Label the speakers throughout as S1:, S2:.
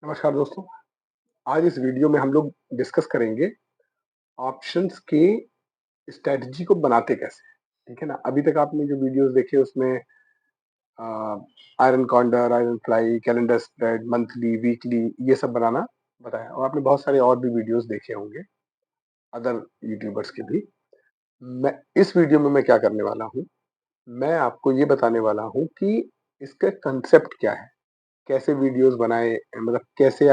S1: नमस्कार दोस्तों। आज इस वीडियो में हम लोग डिस्कस करेंगे ऑप्शंस के स्ट्रेटजी को बनाते कैसे। ठीक है ना। अभी तक आपने जो वीडियोस देखे उसमें iron condor, iron fly, calendar spread, monthly, weekly, ये सब बनाना बताया और आपने बहुत सारे और भी वीडियोस देखे होंगे अदर यूट्यूबर्स के भी। मैं इस वीडियो में मैं क्या करने वाला हूँ, मैं आपको ये बताने वाला हूँ कि इसका कंसेप्ट क्या है, कैसे वीडियोस बनाए, मतलब कैसे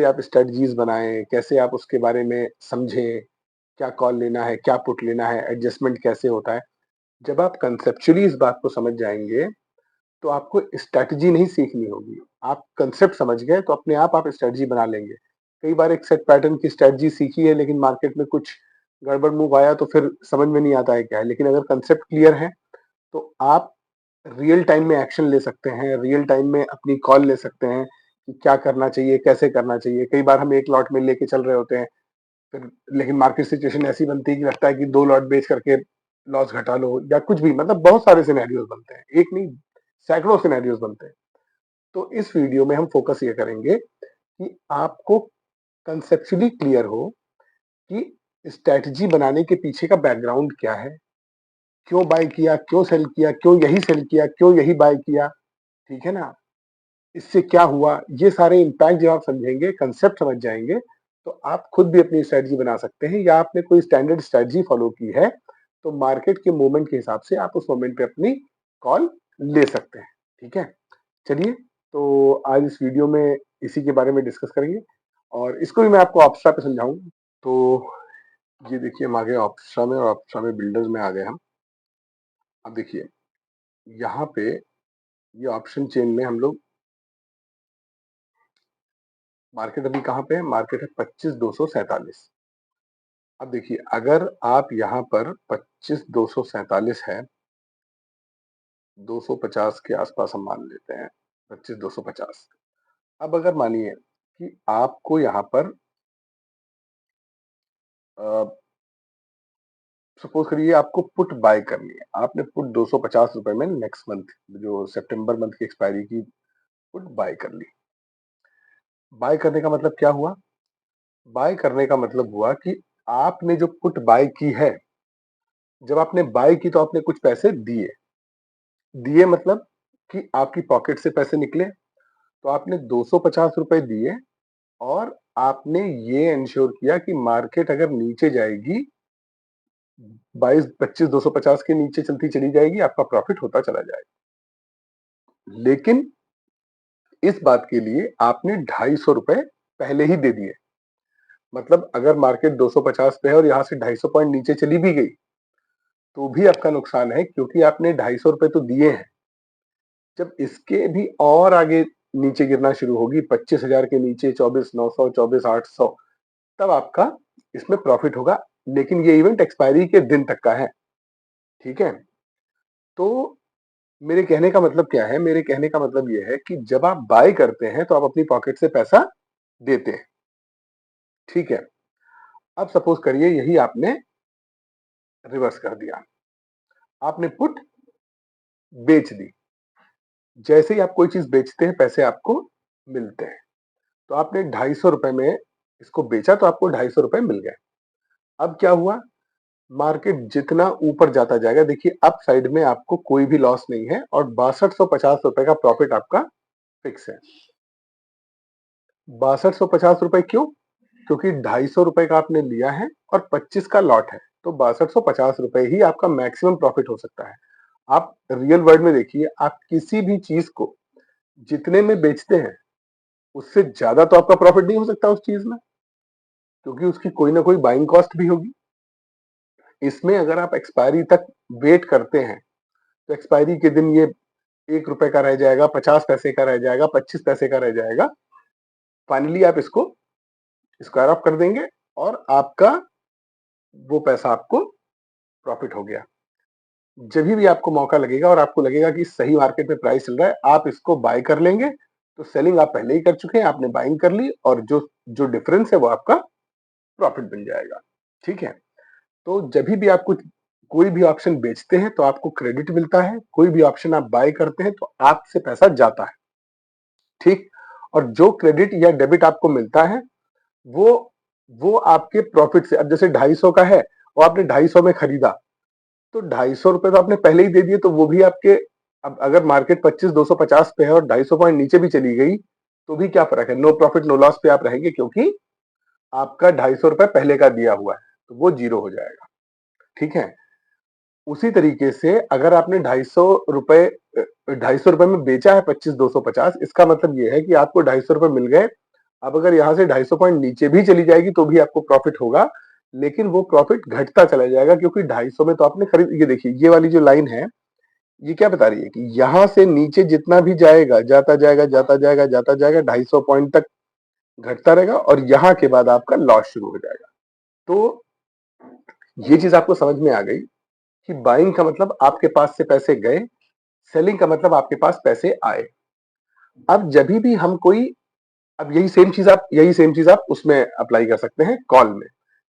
S1: आप स्ट्रेटजीज बनाएं, कैसे आप उसके बारे में समझें, क्या कॉल लेना है, क्या पुट लेना है, एडजस्टमेंट कैसे होता है। जब आप कंसेप्चुअली इस बात को समझ जाएंगे तो आपको स्ट्रेटजी नहीं सीखनी होगी। आप कंसेप्ट समझ गए तो अपने आप स्ट्रेटजी बना लेंगे। कई बार एक सेट पैटर्न की स्ट्रेटजी सीखी है लेकिन मार्केट में कुछ गड़बड़ मूव आया तो फिर समझ में नहीं आता है क्या है। लेकिन अगर कंसेप्ट क्लियर है तो आप रियल टाइम में एक्शन ले सकते हैं, रियल टाइम में अपनी कॉल ले सकते हैं कि क्या करना चाहिए, कैसे करना चाहिए। कई बार हम एक लॉट में लेके चल रहे होते हैं, फिर लेकिन मार्केट सिचुएशन ऐसी बनती है कि लगता है कि 2 लॉट बेच करके लॉस घटा लो या कुछ भी, मतलब बहुत सारे सिनेरियोज बनते हैं, एक नहीं सैकड़ों सिनेरियोज बनते हैं। तो इस वीडियो में हम फोकस ये करेंगे कि आपको कंसेप्चुअली क्लियर हो कि स्ट्रेटजी बनाने के पीछे का बैकग्राउंड क्या है, क्यों बाय किया, क्यों सेल किया, क्यों यही सेल किया, क्यों यही बाय किया। ठीक है ना। इससे क्या हुआ, ये सारे इम्पैक्ट जब आप समझेंगे, कंसेप्ट समझ जाएंगे, तो आप खुद भी अपनी स्ट्रेटजी बना सकते हैं। या आपने कोई स्टैंडर्ड स्ट्रेटजी फॉलो की है तो मार्केट के मूवमेंट के हिसाब से आप उस मोमेंट पे अपनी कॉल ले सकते हैं। ठीक है। चलिए, तो आज इस वीडियो में इसी के बारे में डिस्कस करेंगे और इसको भी मैं आपको ऑप्शा पे समझाऊंगा। तो ये देखिए, हम आ गए ऑप्शा में और ऑप्शा में बिल्डर्स में आ गए हम। अब देखिए, यहाँ पे ये ऑप्शन चेन में हम लोग, मार्केट अभी कहाँ पे है, मार्केट है 25,247। अब देखिए, अगर आप यहाँ पर 25,247 है, 250 के आसपास हम मान लेते हैं, 25,250। अब अगर मानिए कि आपको यहाँ पर सपोज करिए आपको पुट बाय करनी है, आपने पुट 250 रुपए में नेक्स्ट मंथ, जो सितंबर मंथ की एक्सपायरी की पुट बाय कर ली। बाय करने का मतलब क्या हुआ, बाय करने का मतलब हुआ कि आपने जो पुट बाय की है, जब आपने बाय की तो आपने कुछ पैसे दिए। दिए मतलब कि आपकी पॉकेट से पैसे निकले, तो आपने 250 रुपए दिए और आपने ये इंश्योर किया कि मार्केट अगर नीचे जाएगी, 22, 25, 250 के नीचे चलती चली जाएगी, आपका प्रॉफिट होता चला जाएगा। लेकिन इस बात के लिए आपने 250 रुपए पहले ही दे दिए। मतलब अगर मार्केट 250 पे है और यहाँ से 250 पॉइंट नीचे चली भी गई तो भी आपका नुकसान है, क्योंकि आपने 250 रुपए तो दिए हैं। जब इसके भी और आगे नीचे गिरना शुरू होगी, 25,000 के नीचे, 24,900, 24,800, तब आपका इसमें प्रॉफिट होगा। लेकिन ये इवेंट एक्सपायरी के दिन तक का है। ठीक है। तो मेरे कहने का मतलब क्या है, मेरे कहने का मतलब ये है कि जब आप बाय करते हैं तो आप अपनी पॉकेट से पैसा देते हैं। ठीक है। अब सपोज करिए यही आपने रिवर्स कर दिया, आपने पुट बेच दी। जैसे ही आप कोई चीज बेचते हैं पैसे आपको मिलते हैं। तो आपने 250 रुपए में इसको बेचा तो आपको 250 रुपए मिल गए। अब क्या हुआ, मार्केट जितना ऊपर जाता जाएगा, देखिए अप साइड में आपको कोई भी लॉस नहीं है और 6250 रुपए का प्रॉफिट आपका फिक्स है। 6250 रुपए क्यों, क्योंकि 250 रुपए का आपने लिया है और 25 का लॉट है, तो 6250 रुपए ही आपका मैक्सिमम प्रॉफिट हो सकता है। आप रियल वर्ल्ड में देखिए, आप किसी भी चीज को जितने में बेचते हैं उससे ज्यादा तो आपका प्रॉफिट नहीं हो सकता उस चीज में, क्योंकि उसकी कोई ना कोई बाइंग कॉस्ट भी होगी। इसमें अगर आप एक्सपायरी तक वेट करते हैं तो एक्सपायरी के दिन ये 1 रुपए का रह जाएगा, 50 पैसे का रह जाएगा, 25 पैसे का रह जाएगा। फाइनली आप इसको स्क्वायर ऑफ कर देंगे और आपका वो पैसा आपको प्रॉफिट हो गया। जब भी आपको मौका लगेगा और आपको लगेगा कि सही मार्केट में प्राइस चल रहा है, आप इसको बाय कर लेंगे। तो सेलिंग आप पहले ही कर चुके हैं, आपने बाइंग कर ली और जो जो डिफरेंस है वो आपका प्रॉफिट बन जाएगा। ठीक है। तो जब भी आप कुछ कोई भी ऑप्शन बेचते हैं तो आपको क्रेडिट मिलता है, कोई भी ऑप्शन आप बाय करते हैं तो आपसे पैसा जाता है। ठीक। और जो क्रेडिट या डेबिट आपको मिलता है वो आपके प्रॉफिट से, अब जैसे 250 का है और आपने 250 में खरीदा, तो 250 रुपए तो आपने पहले ही दे दिए, तो वो भी आपके, अब अगर मार्केट 25,250 पे है और 250 पॉइंट नीचे भी चली गई तो भी क्या फर्क है, नो प्रॉफिट नो लॉस पे आप रहेंगे, क्योंकि आपका 250 रुपए पहले का दिया हुआ है, तो वो जीरो हो जाएगा। ठीक है, उसी तरीके से अगर आपने 250 रुपए में बेचा है 25,250, इसका मतलब ये है कि आपको 250 रुपए मिल गए। अब अगर यहाँ से 250 पॉइंट नीचे भी चली जाएगी तो भी आपको प्रॉफिट होगा, लेकिन वो प्रॉफिट घटता चला जाएगा, क्योंकि 250 में तो आपने खरीद, ये देखिए ये वाली जो लाइन है ये क्या बता रही है कि यहाँ से नीचे जितना भी जाएगा, जाता जाएगा जाता जाएगा जाता जाएगा, 250 पॉइंट तक घटता रहेगा और यहाँ के बाद आपका लॉस शुरू हो जाएगा। तो ये चीज आपको समझ में आ गई कि बाइंग का मतलब आपके पास से पैसे गए, सेलिंग का मतलब आपके पास पैसे आए। अब जब भी हम कोई, अब यही सेम चीज आप उसमें अप्लाई कर सकते हैं कॉल में।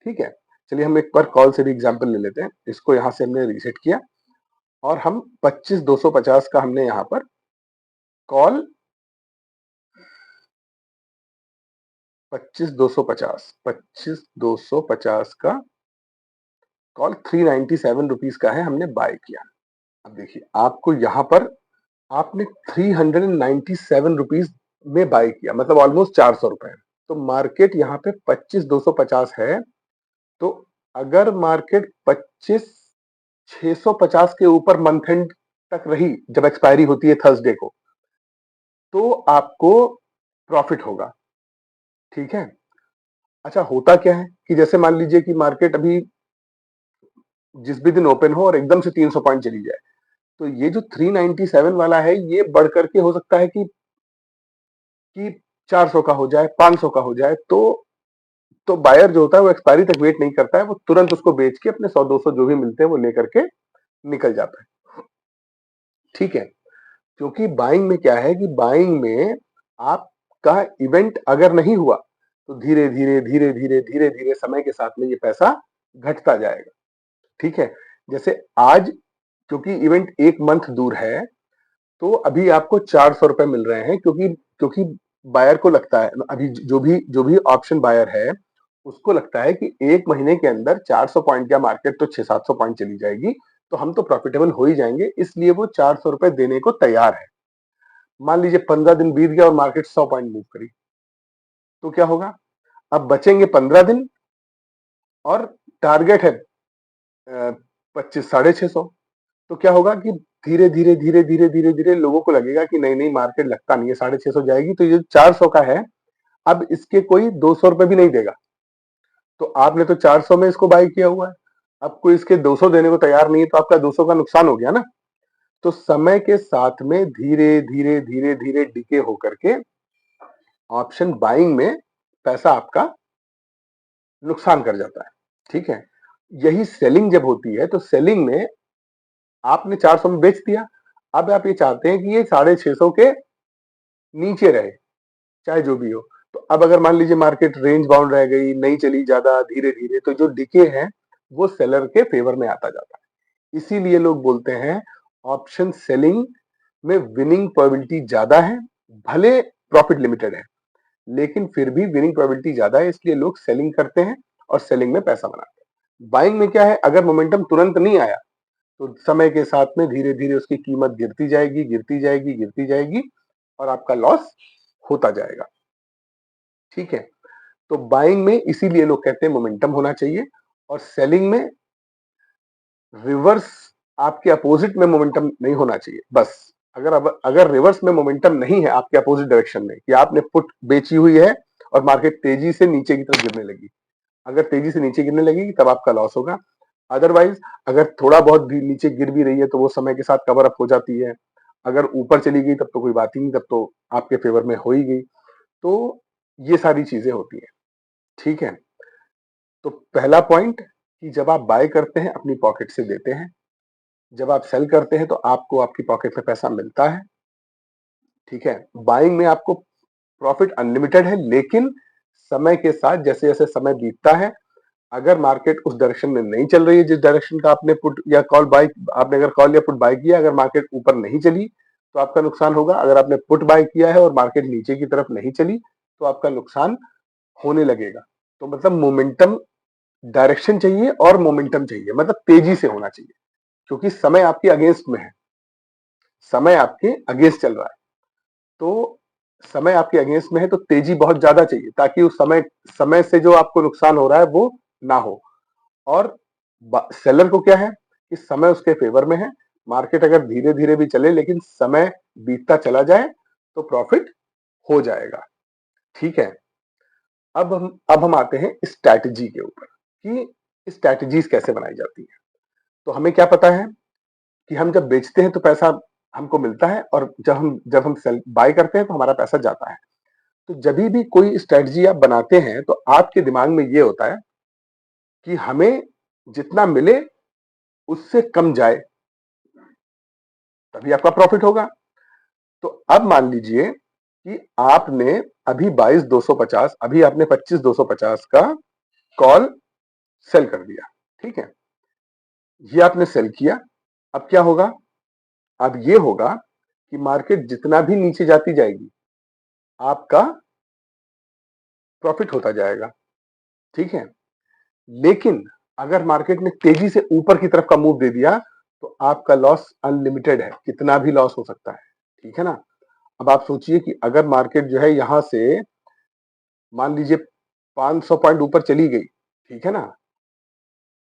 S1: ठीक है, चलिए हम एक बार कॉल से भी एग्जांपल ले लेते हैं। इसको यहां से हमने रीसेट किया और हम 25,250 का हमने यहां पर कॉल 25,250 का कॉल 397 रुपीज का है, हमने बाय किया। अब देखिए आपको यहां पर आपने 397 रुपीज में बाय किया, मतलब ऑलमोस्ट 400 रुपए। तो मार्केट यहाँ पे 25,250 है, तो अगर मार्केट 25,650 के ऊपर मंथ एंड तक रही, जब एक्सपायरी होती है थर्सडे को, तो आपको प्रॉफिट होगा। ठीक है, अच्छा होता क्या है कि जैसे मान लीजिए कि मार्केट अभी जिस भी दिन ओपन हो और एकदम से 300 पॉइंट चली जाए, तो ये जो 397 वाला है ये बढ़ करके हो सकता है कि 400 का हो जाए, 500 का हो जाए, तो बायर जो होता है वो एक्सपायरी तक वेट नहीं करता है, वो तुरंत उसको बेच के अपने 100-200 जो भी मिलते हैं वो लेकर के निकल जाता है। ठीक है, क्योंकि बाइंग में क्या है कि बाइंग में आपका इवेंट अगर नहीं हुआ तो धीरे धीरे धीरे धीरे धीरे धीरे समय के साथ में ये पैसा घटता जाएगा। ठीक है, जैसे आज क्योंकि इवेंट एक मंथ दूर है, तो अभी आपको 400 रुपए मिल रहे हैं, क्योंकि क्योंकि बायर को लगता है, अभी जो भी ऑप्शन बायर है उसको लगता है कि एक महीने के अंदर 400 पॉइंट का मार्केट तो 600-700 पॉइंट चली जाएगी, तो हम तो प्रॉफिटेबल हो ही जाएंगे, इसलिए वो 400 रुपए देने को तैयार है। मान लीजिए 15 दिन बीत गया और मार्केट 100 पॉइंट मूव करी, तो क्या होगा, अब बचेंगे 15 दिन और टारगेट है 25,650। तो क्या होगा कि धीरे धीरे धीरे धीरे धीरे धीरे लोगों को लगेगा कि नहीं नहीं मार्केट लगता नहीं है 650 जाएगी, तो ये 400 का है, अब इसके कोई 200 रुपए भी नहीं देगा। तो आपने तो 400 में इसको बाय किया हुआ है, अब कोई इसके 200 देने को तैयार नहीं है, तो आपका 200 का नुकसान हो गया ना। तो समय के साथ में धीरे धीरे धीरे धीरे डिके होकर के ऑप्शन बाइंग में पैसा आपका नुकसान कर जाता है। ठीक है, यही सेलिंग जब होती है, तो सेलिंग में आपने 400 में बेच दिया, अब आप ये चाहते हैं कि ये 650 के नीचे रहे, चाहे जो भी हो। तो अब अगर मान लीजिए मार्केट रेंज बाउंड रह गई, नहीं चली ज्यादा, धीरे धीरे, तो जो डिके है वो सेलर के फेवर में आता जाता है। इसीलिए लोग बोलते हैं ऑप्शन सेलिंग में विनिंग प्रोबेबिलिटी ज्यादा है, भले प्रॉफिट लिमिटेड है लेकिन फिर भी विनिंग प्रोबेबिलिटी ज्यादा है, इसलिए लोग सेलिंग करते हैं और सेलिंग में पैसा बनाते हैं। बाइंग में क्या है, अगर मोमेंटम तुरंत नहीं आया तो समय के साथ में धीरे धीरे उसकी कीमत गिरती जाएगी गिरती जाएगी गिरती जाएगी और आपका लॉस होता जाएगा। ठीक है, तो बाइंग में इसीलिए लोग कहते हैं मोमेंटम होना चाहिए, और सेलिंग में रिवर्स, आपके अपोजिट में मोमेंटम नहीं होना चाहिए। बस अगर रिवर्स में मोमेंटम नहीं है आपके अपोजिट डायरेक्शन में, कि आपने पुट बेची हुई है और मार्केट तेजी से नीचे की तरफ गिरने लगी, अगर तेजी से नीचे गिरने लगेगी तब आपका लॉस होगा। अदरवाइज अगर थोड़ा बहुत भी नीचे गिर भी रही है तो वो समय के साथ कवर अप हो जाती है, अगर ऊपर चली गई तब तो कोई बात ही नहीं, तब तो आपके फेवर में हो ही गई। तो ये सारी चीजें होती हैं। ठीक है, तो पहला पॉइंट कि जब आप बाय करते हैं अपनी पॉकेट से देते हैं, जब आप सेल करते हैं तो आपको आपकी पॉकेट में पैसा मिलता है। ठीक है, बाइंग में आपको प्रॉफिट अनलिमिटेड है, लेकिन समय के साथ जैसे जैसे समय बीतता है, अगर मार्केट उस डायरेक्शन में नहीं चल रही है जिस डायरेक्शन का आपने पुट या कॉल बाय, आपने अगर कॉल या पुट बाय किया, अगर मार्केट ऊपर नहीं चली तो आपका नुकसान होगा। अगर आपने पुट बाय किया है और मार्केट नीचे की तरफ नहीं चली तो आपका नुकसान होने लगेगा। तो मतलब मोमेंटम, डायरेक्शन चाहिए और मोमेंटम चाहिए, मतलब तेजी से होना चाहिए, क्योंकि समय आपके अगेंस्ट में है, समय आपके अगेंस्ट चल रहा है। तो समय आपके अगेंस्ट में है तो तेजी बहुत ज्यादा चाहिए, ताकि उस समय से जो आपको नुकसान हो रहा है वो ना हो। और सेलर को क्या है कि समय उसके फेवर में है, मार्केट अगर धीरे धीरे भी चले लेकिन समय बीतता चला जाए तो प्रॉफिट हो जाएगा। ठीक है, अब हम आते हैं स्ट्रैटेजी के ऊपर कि स्ट्रैटेजीज कैसे बनाई जाती है। तो हमें क्या पता है कि हम जब बेचते हैं तो पैसा हमको मिलता है, और जब हम सेल बाय करते हैं तो हमारा पैसा जाता है। तो जब भी कोई स्ट्रैटेजी आप बनाते हैं तो आपके दिमाग में ये होता है कि हमें जितना मिले उससे कम जाए, तभी आपका प्रॉफिट होगा। तो अब मान लीजिए कि आपने अभी 22,250, अभी आपने 25,250 का कॉल सेल कर दिया। ठीक है, ये आपने सेल किया। अब क्या होगा? अब ये होगा कि मार्केट जितना भी नीचे जाती जाएगी आपका प्रॉफिट होता जाएगा। ठीक है, लेकिन अगर मार्केट ने तेजी से ऊपर की तरफ का मूव दे दिया तो आपका लॉस अनलिमिटेड है, कितना भी लॉस हो सकता है। ठीक है ना? अब आप सोचिए कि अगर मार्केट जो है यहां से मान लीजिए 500 पॉइंट ऊपर चली गई, ठीक है ना,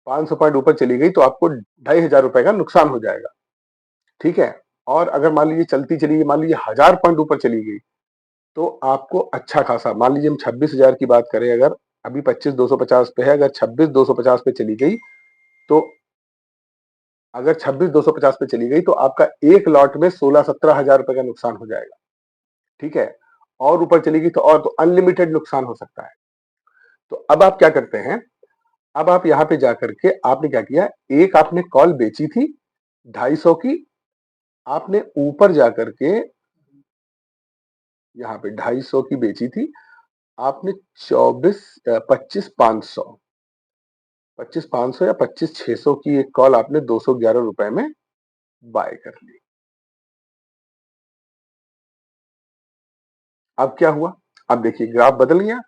S1: 500 पॉइंट ऊपर चली गई तो आपको 2,500 रुपए का नुकसान हो जाएगा। ठीक है, और अगर मान लीजिए चलती चली गई, मान लीजिए 1000 पॉइंट ऊपर चली गई तो आपको अच्छा खासा, मान लीजिए हम 26,000 की बात करें, अगर अभी 25,250 पे है, अगर 26,250 पे चली गई तो, अगर 26,250 पे चली गई तो आपका एक लॉट में 16-17 हजार रुपए का नुकसान हो जाएगा। ठीक है, और ऊपर चली गई तो और, तो अनलिमिटेड नुकसान हो सकता है। तो अब आप क्या करते हैं? अब आप यहां पे जाकर के आपने क्या किया, एक आपने कॉल बेची थी 250 की, आपने ऊपर जाकर के यहाँ पे 250 की बेची थी आपने, 25,500 या 25,600 की एक कॉल आपने 211 रुपए में बाय कर ली। अब क्या हुआ? अब देखिए ग्राफ बदल गया।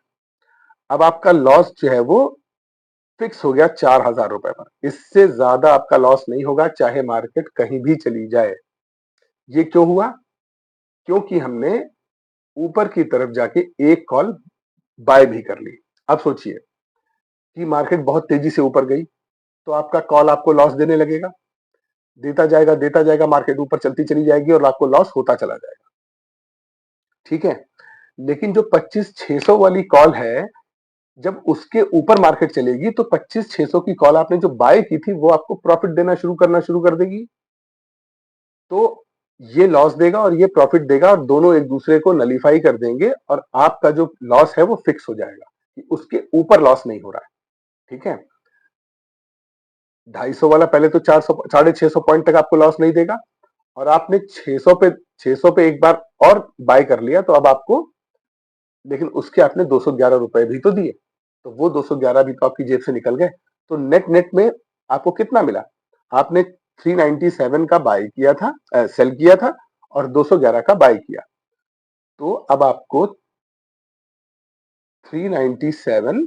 S1: अब आपका लॉस जो है वो फिक्स हो गया 4,000 रुपए पर, इससे ज्यादा आपका लॉस नहीं होगा चाहे मार्केट कहीं भी चली जाए। ये क्यों हुआ? क्योंकि हमने ऊपर की तरफ जाके एक कॉल बाय भी कर ली। अब सोचिए कि मार्केट बहुत तेजी से ऊपर गई तो आपका कॉल आपको लॉस देने लगेगा, देता जाएगा, मार्केट ऊपर चलती चली जाएगी और आपको लॉस होता चला जाएगा। ठीक है, लेकिन जो 25,600 वाली कॉल है, जब उसके ऊपर मार्केट चलेगी तो 25,600 की कॉल आपने जो बाय की थी वो आपको प्रॉफिट देना शुरू कर देगी। तो ये लॉस देगा और ये प्रॉफिट देगा, और दोनों एक दूसरे को नलीफाई कर देंगे, और आपका जो लॉस है वो फिक्स हो जाएगा कि उसके ऊपर लॉस नहीं हो रहा है। ठीक है, 250 वाला पहले तो 400 650 पॉइंट तक आपको लॉस नहीं देगा, और आपने 600 पे एक बार और बाय कर लिया तो अब आपको, लेकिन उसके आपने 211 रुपए भी तो दिए, तो वो 211 भी तो आपकी जेब से निकल गए। तो नेट नेट में आपको कितना मिला? आपने 397 का बाय किया था, सेल किया था, और 211 का बाय किया। तो अब आपको 397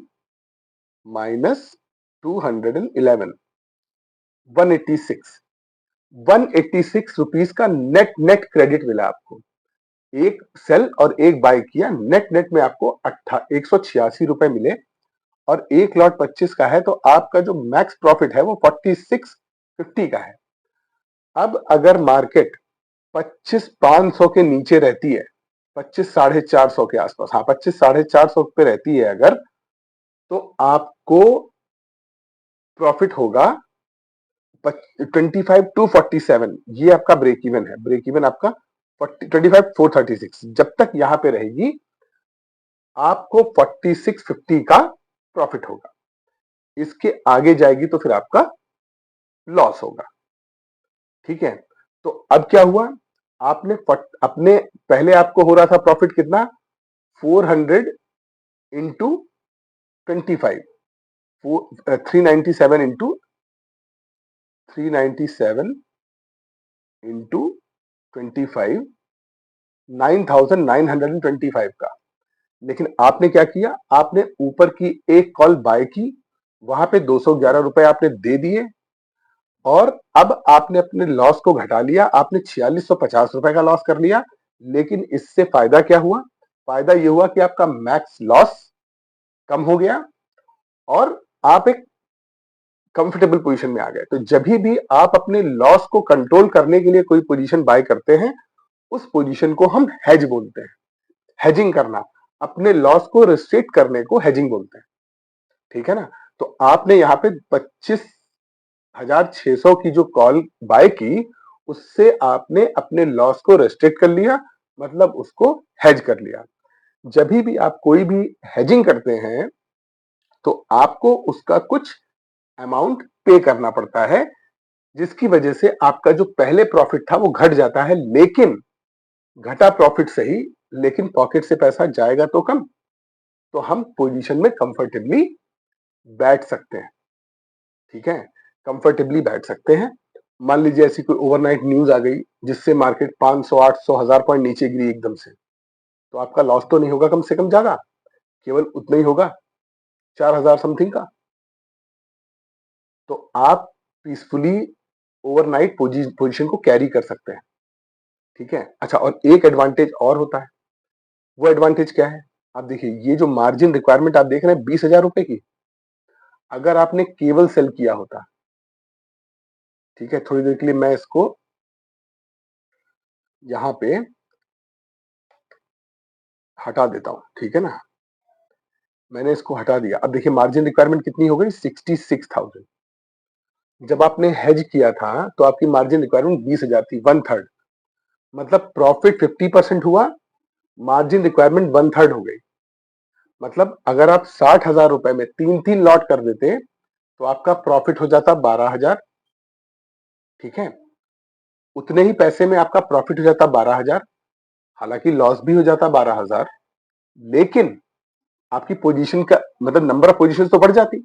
S1: माइनस 211, 186, 186 रुपीज का नेट नेट क्रेडिट मिला आपको। एक सेल और एक बाय किया, नेट नेट में आपको 186 रुपए मिले, और एक लॉट 25 का है तो आपका जो मैक्स प्रॉफिट है वो 4650 का है। अब अगर मार्केट 25,500 के नीचे रहती है, 25,450 के आसपास, हाँ 25,450 पे रहती है अगर, तो आपको प्रॉफिट होगा 25,247। ये आपका ब्रेक इवन है, ब्रेक इवन आपका 25,436। जब तक यहां पे रहेगी आपको 4650 का प्रॉफिट होगा, इसके आगे जाएगी तो फिर आपका लॉस होगा। ठीक है, तो अब क्या हुआ? अपने पहले आपको हो रहा था प्रॉफिट कितना, 400 इंटू 25, 397 इंटू 397 इंटू 25 9,925 का। लेकिन आपने क्या किया, आपने ऊपर की एक कॉल बाय की, वहां पे 211 रुपए आपने दे दिए और अब आपने अपने लॉस को घटा लिया, आपने 4650 रुपए का लॉस कर लिया। लेकिन इससे फायदा क्या हुआ, फायदा यह हुआ कि आपका मैक्स लॉस कम हो गया और आप एक कंफर्टेबल पोजीशन में आ गए। तो जब भी आप अपने लॉस को कंट्रोल करने के लिए कोई पोजीशन बाय करते हैं, उस पोजीशन को हम हेज बोलते हैं। हेजिंग करना, अपने लॉस को रिस्ट्रिक्ट करने को हेजिंग बोलते हैं। ठीक है ना। तो आपने यहाँ पे 25,600 की जो कॉल बाय की, उससे आपने अपने लॉस को रेस्ट्रिक्ट कर लिया, मतलब उसको हेज कर लिया। जब भी आप कोई भी हेजिंग करते हैं तो आपको उसका कुछ अमाउंट पे करना पड़ता है, जिसकी वजह से आपका जो पहले प्रॉफिट था वो घट जाता है। लेकिन घटा प्रॉफिट सही, लेकिन पॉकेट से पैसा जाएगा तो कम, तो हम पोजीशन में कंफर्टेबली बैठ सकते हैं। ठीक है, कंफर्टेबली बैठ सकते हैं। मान लीजिए ऐसी कोई ओवरनाइट न्यूज आ गई जिससे मार्केट 500 800 1000 पॉइंट नीचे गिरी एकदम से, तो आपका लॉस तो नहीं होगा कम से कम ज्यादा, केवल उतना ही होगा, 4000 समथिंग का। तो आप पीसफुली ओवरनाइट पोजीशन को कैरी कर सकते हैं। ठीक है। अच्छा, और एक एडवांटेज और होता है। वो एडवांटेज क्या है, आप देखिए, ये जो मार्जिन रिक्वायरमेंट आप देख रहे हैं 20,000 रुपए की, अगर आपने केवल सेल किया होता, ठीक है, थोड़ी देर के लिए मैं इसको यहां पे हटा देता हूं, ठीक है ना। मैंने इसको हटा दिया। अब देखिए मार्जिन रिक्वायरमेंट कितनी हो गई, 66,000। जब आपने हेज किया था तो आपकी मार्जिन रिक्वायरमेंट 20,000 थी, 1/3। मतलब प्रॉफिट 50% हुआ, मार्जिन रिक्वायरमेंट 1/3 हो गई। मतलब अगर आप 60,000 रुपए में 3 लॉट कर देते तो आपका प्रॉफिट हो जाता 12,000। ठीक है, उतने ही पैसे में आपका प्रॉफिट हो जाता 12,000, हालांकि लॉस भी हो जाता 12,000, लेकिन आपकी पोजीशन का मतलब नंबर ऑफ पोजीशन तो बढ़ जाती,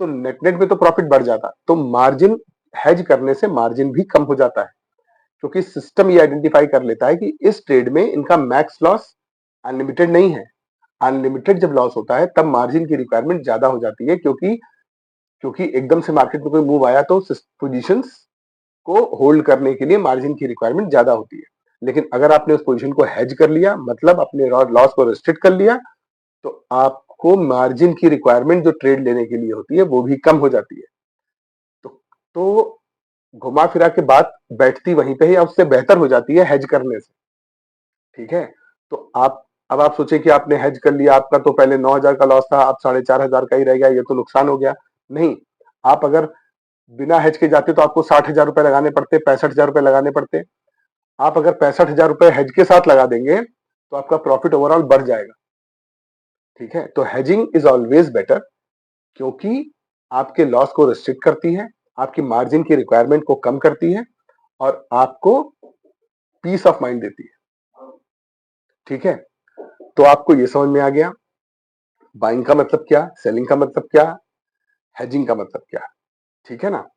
S1: तो नेट नेट में तो प्रॉफिट बढ़ जाता। तो मार्जिन हेज करने से मार्जिन भी कम हो जाता है, क्योंकि सिस्टम ये आइडेंटिफाई कर लेता है कि इस ट्रेड में इनका मैक्स लॉस अनलिमिटेड नहीं है। अनलिमिटेड जब लॉस होता है तब मार्जिन की रिक्वायरमेंट ज्यादा हो जाती है, क्योंकि क्योंकि एकदम से मार्केट में कोई मूव आया तो पोजीशंस को होल्ड करने के लिए मार्जिन की रिक्वायरमेंट ज्यादा होती है। लेकिन अगर आपने उस पोजीशन को हेज कर लिया, मतलब अपने लॉस को रिस्ट्रिक्ट कर लिया, तो आपको मार्जिन की रिक्वायरमेंट जो ट्रेड लेने के लिए होती है वो भी कम हो जाती है। तो घुमा फिरा के बात बैठती वहीं पे है या उससे बेहतर हो जाती है हेज करने से। ठीक है। तो आप अब आप सोचे कि आपने हेज कर लिया, आपका तो पहले 9,000 का लॉस था, अब 4,500 का ही रह गया, ये तो नुकसान हो गया। नहीं, आप अगर बिना हेज के जाते तो आपको 60,000 रुपए लगाने पड़ते, 65,000 रुपए लगाने पड़ते। आप अगर 65,000 रुपए हेज के साथ लगा देंगे तो आपका प्रॉफिट ओवरऑल बढ़ जाएगा। ठीक है, तो हेजिंग इज ऑलवेज बेटर, क्योंकि आपके लॉस को रिस्ट्रिक्ट करती है, आपकी मार्जिन की रिक्वायरमेंट को कम करती है और आपको पीस ऑफ माइंड देती है। ठीक है, तो आपको ये समझ में आ गया बाइंग का मतलब क्या, सेलिंग का मतलब क्या, हेजिंग का मतलब क्या। ठीक है ना।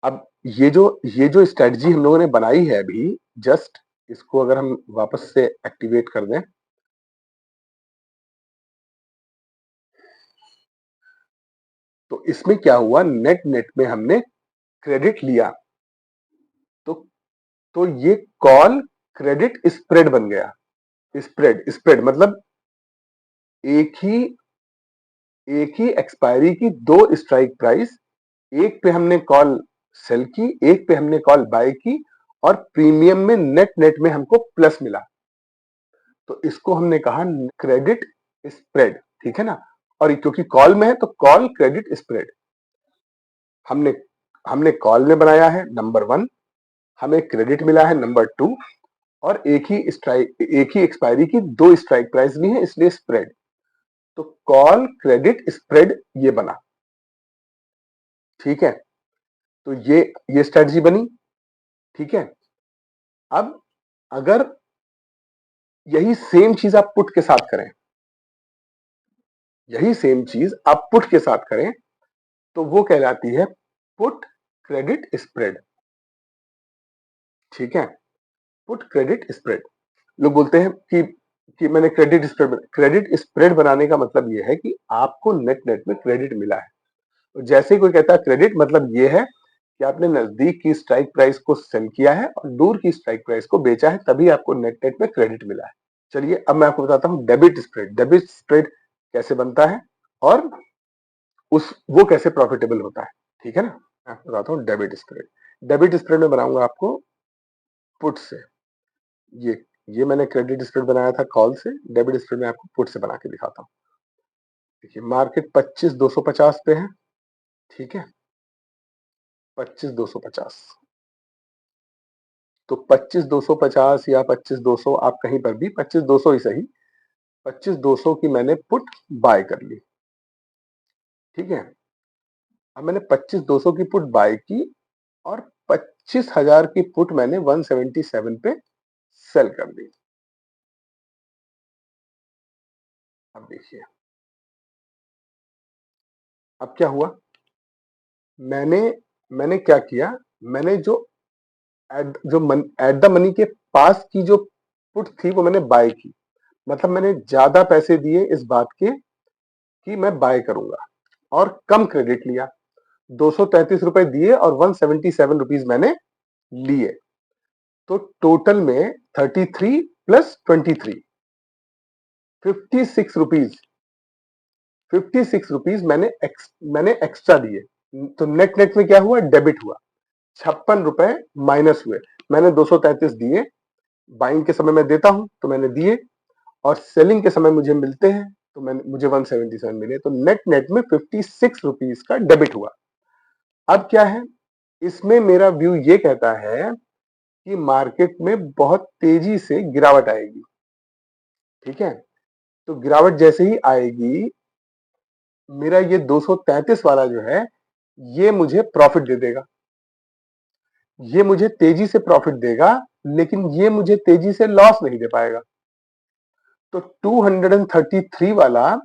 S1: अब ये जो स्ट्रेटजी हम लोगों ने बनाई है अभी, जस्ट इसको अगर हम वापस से एक्टिवेट कर दें, तो इसमें क्या हुआ, नेट नेट में हमने क्रेडिट लिया, तो ये कॉल क्रेडिट स्प्रेड बन गया। स्प्रेड स्प्रेड मतलब एक ही एक ही एक्सपायरी की दो स्ट्राइक प्राइस, एक पे हमने कॉल सेल की, एक पे हमने कॉल बाय की, और प्रीमियम में नेट नेट में हमको प्लस मिला, तो इसको हमने कहा क्रेडिट स्प्रेड। ठीक है ना। और क्योंकि कॉल में है तो कॉल क्रेडिट स्प्रेड हमने हमने कॉल में बनाया है नंबर 1, हमें क्रेडिट मिला है नंबर 2, और एक ही एक्सपायरी की दो स्ट्राइक प्राइस भी है, इसलिए स्प्रेड। तो कॉल क्रेडिट स्प्रेड ये बना। ठीक है, तो ये स्ट्रेटजी बनी। ठीक है। अब अगर यही सेम चीज आप पुट के साथ करें, यही सेम चीज आप पुट के साथ करें, तो वो कहलाती है पुट क्रेडिट स्प्रेड। ठीक है। Put credit spread. लोग बोलते हैं कि मैंने क्रेडिट स्प्रेड बनाने का मतलब ये है कि आपको नेट नेट में क्रेडिट मिला है। तो जैसे ही कोई कहता है क्रेडिट, मतलब ये है कि आपने नजदीक की स्ट्राइक प्राइस को सेल किया है और दूर की स्ट्राइक प्राइस को बेचा है, तभी आपको नेट नेट में क्रेडिट मिला है। चलिए अब मैं आपको बताता हूँ डेबिट स्प्रेड। डेबिट स्प्रेड कैसे बनता है और वो कैसे प्रॉफिटेबल होता है, ठीक है ना। मैं आपको बताता हूँ डेबिट स्प्रेड। डेबिट स्प्रेड में बनाऊंगा आपको पुट से। ये ये मैंने क्रेडिट स्प्रेड बनाया था कॉल से, डेबिट स्प्रेड में आपको पुट से बना के दिखाता हूँ। देखिए मार्केट 25,250 पे है, ठीक है, 25,250। तो 25,250 या 25,200, आप कहीं पर भी 25,200 ही सही, 25,200 की मैंने पुट बाय कर ली, ठीक है। अब मैंने 25,200 की पुट बाय की और 25,000 की पुट मैंने 177 पे सेल कर दी। अब देखिए अब क्या हुआ। मैंने मैंने क्या किया, मैंने एट द मनी के पास की जो पुट थी वो मैंने बाय की। मतलब मैंने ज्यादा पैसे दिए इस बात के कि मैं बाय करूंगा और कम क्रेडिट लिया। 233 रुपए दिए और 177 रुपीज मैंने लिए। तो टोटल में 33 प्लस 23, 56 रुपीज, 56 रुपीज मैंने एक्स्ट्रा दिए। तो नेट नेट में क्या हुआ, डेबिट हुआ। 56 रुपए माइनस हुए। मैंने 233 दिए, बाइंग के समय में देता हूं तो मैंने दिए, और सेलिंग के समय मुझे मिलते हैं तो मुझे 177 मिले। तो नेट नेट में 56 रुपीज का डेबिट हुआ। अब क्या है, इसमें मेरा व्यू ये कहता है कि मार्केट में बहुत तेजी से गिरावट आएगी, ठीक है। तो गिरावट जैसे ही आएगी, मेरा ये 233 वाला जो है ये मुझे प्रॉफिट दे देगा, ये मुझे तेजी से प्रॉफिट देगा, लेकिन ये मुझे तेजी से लॉस नहीं दे पाएगा। तो 233 वाला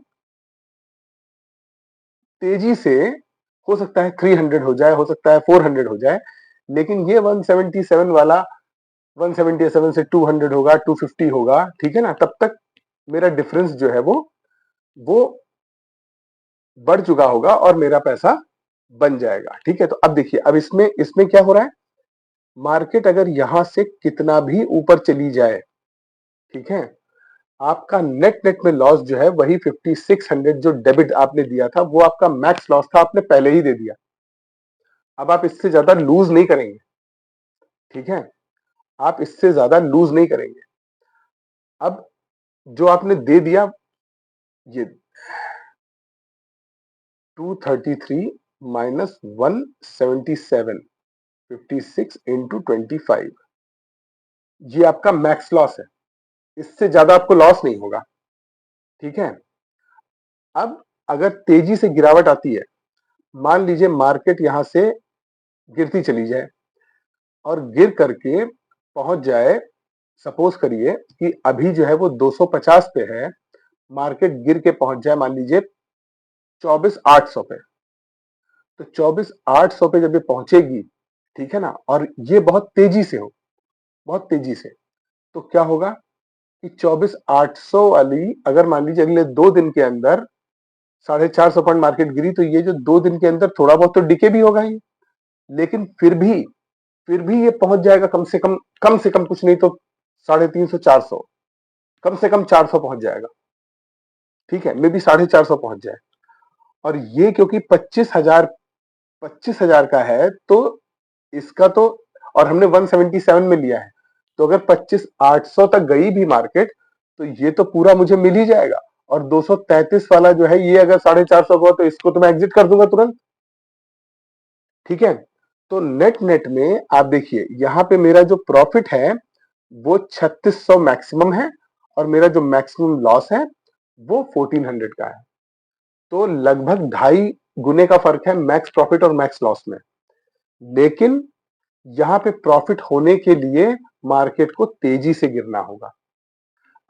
S1: तेजी से हो सकता है 300 हो जाए, हो सकता है 400 हो जाए, लेकिन ये 177 वाला 177 से 200 होगा, 250 होगा, ठीक है ना। तब तक मेरा डिफरेंस जो है वो बढ़ चुका होगा और मेरा पैसा बन जाएगा, ठीक है। तो अब देखिए, अब इसमें इसमें क्या हो रहा है, मार्केट अगर यहां से कितना भी ऊपर चली जाए, ठीक है, आपका नेट नेट में लॉस जो है वही 5600 जो डेबिट आपने दिया था वो आपका मैक्स लॉस था, आपने पहले ही दे दिया। अब आप इससे ज्यादा लूज नहीं करेंगे, ठीक है, आप इससे ज्यादा लूज नहीं करेंगे। अब जो आपने दे दिया, ये 233 माइनस 177, 56 इंटू 25, ये आपका मैक्स लॉस है। इससे ज्यादा आपको लॉस नहीं होगा, ठीक है। अब अगर तेजी से गिरावट आती है, मान लीजिए मार्केट यहां से गिरती चली जाए और गिर करके पहुंच जाए, सपोज करिए कि अभी जो है वो 250 पे है, मार्केट गिर के पहुंच जाए मान लीजिए 24,800 पे। तो 24,800 पे जब ये पहुंचेगी, ठीक है ना, और ये बहुत तेजी से हो, बहुत तेजी से, तो क्या होगा कि 24,800 वाली अगर मान लीजिए अगले 2 दिन के अंदर 450 पॉइंट मार्केट गिरी, तो ये जो 2 दिन के अंदर थोड़ा बहुत तो डिके भी होगा ही, लेकिन फिर भी ये पहुंच जाएगा कम से कम कुछ नहीं तो 350 400, कम से कम 400 पहुंच जाएगा, ठीक है, मे बी 450 पहुंच जाए। और ये क्योंकि 25,000 का है, तो इसका तो, और हमने 177 में लिया है, तो अगर 25,800 तक गई भी मार्केट, तो ये तो पूरा मुझे मिल ही जाएगा। और 233 वाला जो है, ये अगर 450 का, तो इसको तो मैं एग्जिट कर दूंगा तुरंत, ठीक है। तो नेट नेट में आप देखिए, यहां पे मेरा जो प्रॉफिट है वो 3600 मैक्सिमम है, और मेरा जो मैक्सिमम लॉस है वो 1400 का है। तो लगभग 2.5 गुने का फर्क है मैक्स प्रॉफिट और मैक्स लॉस में। लेकिन यहां पे प्रॉफिट होने के लिए मार्केट को तेजी से गिरना होगा।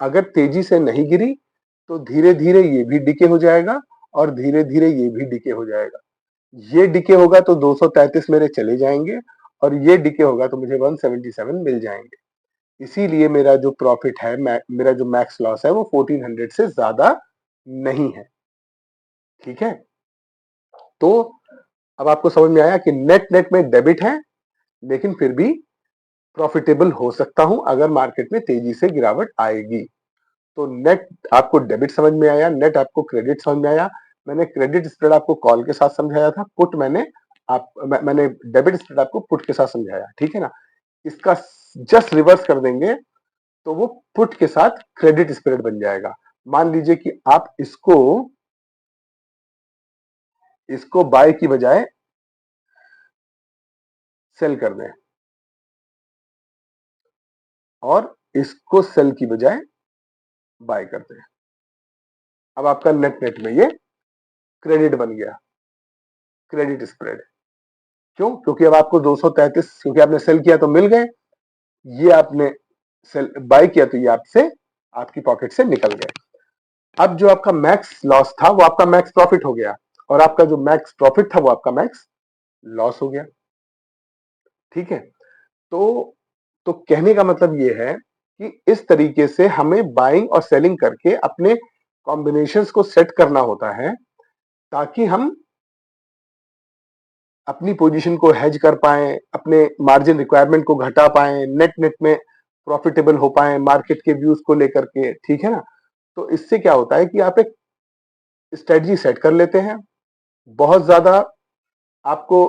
S1: अगर तेजी से नहीं गिरी, तो धीरे धीरे ये भी डिके हो जाएगा और धीरे धीरे ये भी डिके हो जाएगा। ये डिके होगा तो 233 मेरे चले जाएंगे, और ये डिके होगा तो मुझे 177 मिल जाएंगे। इसीलिए मेरा जो प्रॉफिट है, मेरा जो मैक्स लॉस है वो 1400 से ज्यादा नहीं है। ठीक है, तो अब आपको समझ में आया कि नेट नेट में डेबिट है, लेकिन फिर भी प्रॉफिटेबल हो सकता हूं अगर मार्केट में तेजी से गिरावट आएगी। तो नेट आपको डेबिट समझ में आया, नेट आपको क्रेडिट समझ में आया। मैंने क्रेडिट स्प्रेड आपको कॉल के साथ समझाया था, पुट मैंने डेबिट स्प्रेड आपको पुट के साथ समझाया, ठीक है ना। इसका जस्ट रिवर्स कर देंगे तो वो पुट के साथ क्रेडिट स्प्रेड बन जाएगा। मान लीजिए कि आप इसको बाय की बजाय सेल कर दें और इसको सेल की बजाय बाय कर दें। अब आपका नेट नेट में ये क्रेडिट बन गया, क्रेडिट स्प्रेड। क्यों? क्योंकि अब आपको 233, क्योंकि आपने सेल किया तो मिल गए, ये आपने सेल बाय किया तो ये आपसे आपकी पॉकेट से निकल गए। अब जो आपका मैक्स लॉस था वो आपका मैक्स प्रॉफिट हो गया, और आपका जो मैक्स प्रॉफिट था वो आपका मैक्स लॉस हो गया। ठीक है, तो कहने का मतलब ये है कि इस तरीके से हमें बाइंग और सेलिंग करके अपने कॉम्बिनेशंस को सेट करना होता है, ताकि हम अपनी पोजीशन को हेज कर पाए, अपने मार्जिन रिक्वायरमेंट को घटा पाए, नेट नेट में प्रॉफिटेबल हो पाए मार्केट के व्यूज को लेकर के। ठीक है ना, तो इससे क्या होता है कि आप एक स्ट्रेटजी सेट कर लेते हैं, बहुत ज्यादा आपको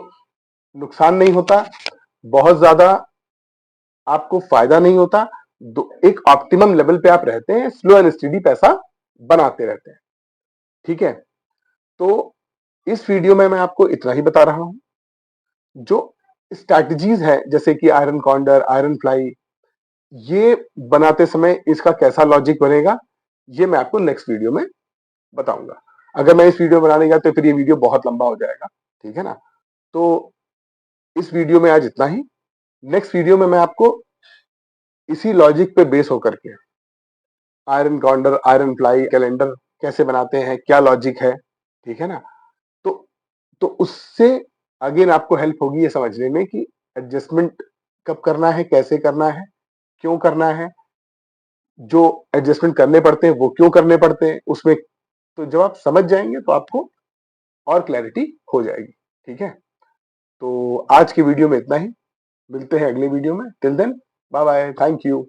S1: नुकसान नहीं होता, बहुत ज्यादा आपको फायदा नहीं होता, एक ऑप्टिमम लेवल पे आप रहते हैं, स्लो एंड स्टेडी पैसा बनाते रहते हैं। ठीक है, तो इस वीडियो में मैं आपको इतना ही बता रहा हूं। जो स्ट्रैटेजीज है जैसे कि आयरन कॉन्डर, आयरन फ्लाई, ये बनाते समय इसका कैसा लॉजिक बनेगा ये मैं आपको नेक्स्ट वीडियो में बताऊंगा। अगर मैं इस वीडियो बनाने गया तो फिर ये वीडियो बहुत लंबा हो जाएगा। ठीक है ना, तो इस वीडियो में आज इतना ही। नेक्स्ट वीडियो में मैं आपको इसी लॉजिक पे बेस होकर के iron condor, iron fly, calendar कैसे बनाते हैं, क्या लॉजिक है, ठीक है ना, तो उससे अगेन आपको हेल्प होगी ये समझने में कि एडजस्टमेंट कब करना है, कैसे करना है, क्यों करना है, जो एडजस्टमेंट करने पड़ते हैं वो क्यों करने पड़ते हैं उसमें। तो जब आप समझ जाएंगे तो आपको और क्लैरिटी हो जाएगी। ठीक है, तो आज की वीडियो में इतना ही, मिलते हैं अगले वीडियो में। Till then bye bye, thank you.